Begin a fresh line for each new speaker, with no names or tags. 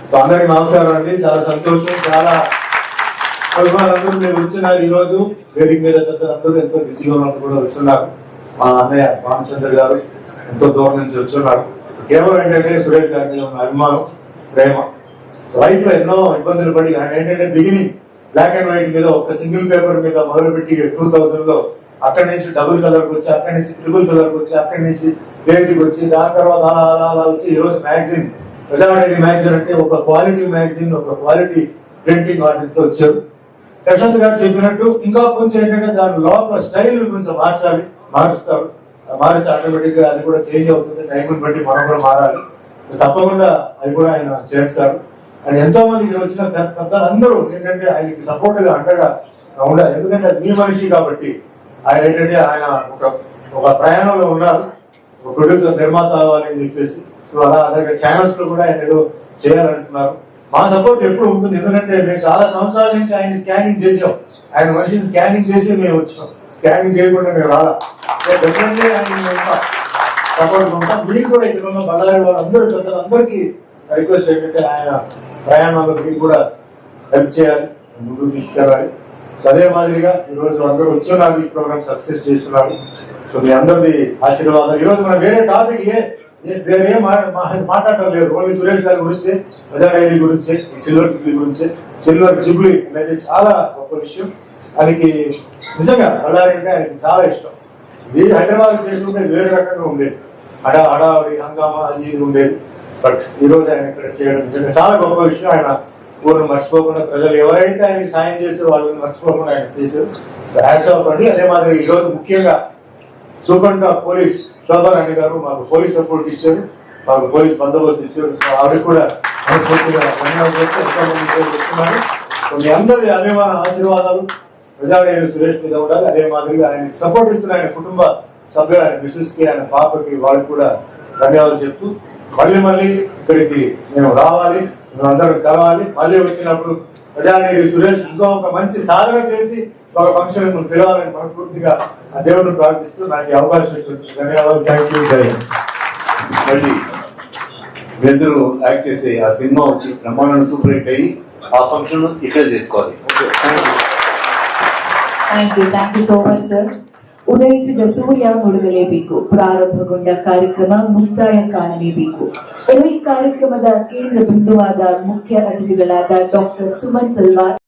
So అందరికి నమస్కారం అండి. చాలా సంతోషం, చాలా అభిమానులందరూ మీరు వచ్చినారు. ఈ రోజు వేదిక మీద అందరూ ఎంతో బిజీగా ఉన్నట్టు కూడా వచ్చున్నారు. మా అన్నయ్య రామచంద్ర గారు ఎంతో దూరం నుంచి వచ్చున్నారు. కేవలం ఏంటంటే సురేష్ గారి మీద ఉన్న అభిమానం, ప్రేమ. లైఫ్ లో ఎన్నో ఇబ్బందులు పడి ఆయన ఏంటంటే బిగినింగ్ బ్లాక్ అండ్ వైట్ మీద ఒక సింగిల్ పేపర్ మీద మొదలుపెట్టి 2000 లో అక్కడి నుంచి డబుల్ కలర్ వచ్చి, అక్కడి నుంచి ట్రిపుల్ కలర్ వచ్చి, అక్కడి నుంచి పేజీకి వచ్చి, దాని తర్వాత అలా అలా అలా వచ్చి ఈ రోజు మ్యాగజైన్ ప్రజావాణి మ్యాగజైన్ అంటే ఒక క్వాలిటీ మ్యాగజైన్, ఒక క్వాలిటీ ప్రింటింగ్ వాటితో వచ్చారు. ప్రశాంత్ గారు చెప్పినట్టు ఇంకా కొంచెం ఏంటంటే దాని లోపల స్టైల్ కొంచెం మారుస్తారు. మారిస్తే ఆటోమేటిక్ గా అది కూడా చేంజ్ అవుతుంది. టైంని బట్టి మనం కూడా మారాలి. తప్పకుండా అది కూడా ఆయన చేస్తారు. ఆయన ఎంతో మంది ఇక్కడ వచ్చిన పెద్దలందరూ ఏంటంటే ఆయనకి సపోర్ట్ గా అండగా ఉండాలి. ఎందుకంటే అది మీ మనిషి కాబట్టి ఆయన ఏంటంటే ఆయన ఒక ప్రయాణంలో ఉన్నారు. ఒక ప్రొడ్యూసర్, నిర్మాత అవ్వాలని చెప్పేసి. సో అలా అలాగే ఛానల్స్ లో కూడా ఆయన ఏదో చేయాలంటున్నారు. మా సపోర్ట్ ఎప్పుడు ఉంటుంది. ఎందుకంటే మేము చాలా సంవత్సరాల నుంచి ఆయన స్కానింగ్ చేసాం. ఆయన మనిషిని స్కానింగ్ చేసి మేము వచ్చాం. స్కానింగ్ చేయకుండా మేము రాలా. డెఫినెట్లీ ఆయన సపోర్ట్ ఉంటాం. మీరు కూడా ఇక్కడ ఉన్న బళ్ళారి వాళ్ళందరూ అందరికీ రిక్వెస్ట్ ఏంటంటే ఆయన ప్రయాణంలో మీరు కూడా హెల్ప్ చేయాలి, ముందుకు తీసుకెళ్ళాలి. సో అదే మాదిరిగా ఈరోజు అందరూ వచ్చున్నారు, ఈ ప్రోగ్రామ్ సక్సెస్ చేస్తున్నారు. సో మీ అందరిది ఆశీర్వాదం. ఈరోజు మనం వేరే టాపిక్ వేరే మాట్లాడటం లేదు. ఓన్లీ సురేష్ గారి గురించి, ప్రజా డైరీ గురించి, సిల్వర్ జూబ్లీ గురించి. సిల్వర్ జూబ్లీ అనేది చాలా గొప్ప విషయం. ఆయనకి నిజంగా బళ్ళారి అంటే ఆయనకి చాలా ఇష్టం. ఇది హైదరాబాద్ చేసుకుంటే వేరే రకంగా ఉండేది. హడావిడి హంగామా అది ఉండేది. బట్ ఈ రోజు ఆయన ఇక్కడ చేయడం నిజంగా చాలా గొప్ప విషయం. ఆయన ఊరిని మర్చిపోకుండా, ప్రజలు ఎవరైతే ఆయనకి సాయం చేశారో వాళ్ళని మర్చిపోకుండా ఆయన చేశారు. సో హ్యాట్స్ ఆఫ్ అండి. అదే మాదిరి ఈ రోజు ముఖ్యంగా సూపరింట్ ఆఫ్ పోలీస్ శోభారాణి గారు మాకు పోలీస్ సపోర్ట్ ఇచ్చారు, మాకు పోలీస్ బందోబస్తు ఇచ్చారు. సో ఆవిడ కూడా మనస్ఫూర్తిగా ధన్యవాదాలు. మీ అందరి అభిమాన ఆశీర్వాదాలు ప్రజాడైన సురేష్ మీద ఉండాలి. అదే మాదిరిగా ఆయన సపోర్ట్ ఇస్తున్న ఆయన కుటుంబ సభ్యులు, ఆయన మిస్సెస్ కి, ఆయన పాపకి, వాళ్ళకి కూడా ధన్యవాదాలు చెప్తూ మళ్ళీ ఇక్కడికి మేము రావాలి, మేము అందరం కలవాలి. మళ్ళీ వచ్చినప్పుడు ప్రజాడైన సురేష్ ఇంకో ఒక మంచి సాధన చేసి ఒక ఫంక్షన్ పిలవాలని మనస్ఫూర్తిగా ఆ దేవుడిని ప్రార్థిస్తూ నాకు అవకాశం ఇచ్చింది. ధన్యవాదాలు. Thank you.
మళ్ళీ మీరిద్దరు యాక్ట్ చేసి ఆ సినిమా వచ్చి బ్రహ్మాండం సూపర్ హిట్ అయ్యి ఆ ఫంక్షన్ ఇక్కడ చేసుకోవాలి.
Thank you so much sir. ಉದಯಿಸಿದ ಸೂರ್ಯ ಮುಳುಗಲೇಬೇಕು, ಪ್ರಾರಂಭಗೊಂಡ ಕಾರ್ಯಕ್ರಮ ಮುಕ್ತಾಯ ಕಾಣಲೇಬೇಕು. ಈ ಕಾರ್ಯಕ್ರಮದ ಕೇಂದ್ರ ಬಿಂದುವಾದ ಮುಖ್ಯ ಅತಿಥಿಗಳಾದ ಡಾಕ್ಟರ್ ಸುಮನ್ ತಲ್ವಾರ್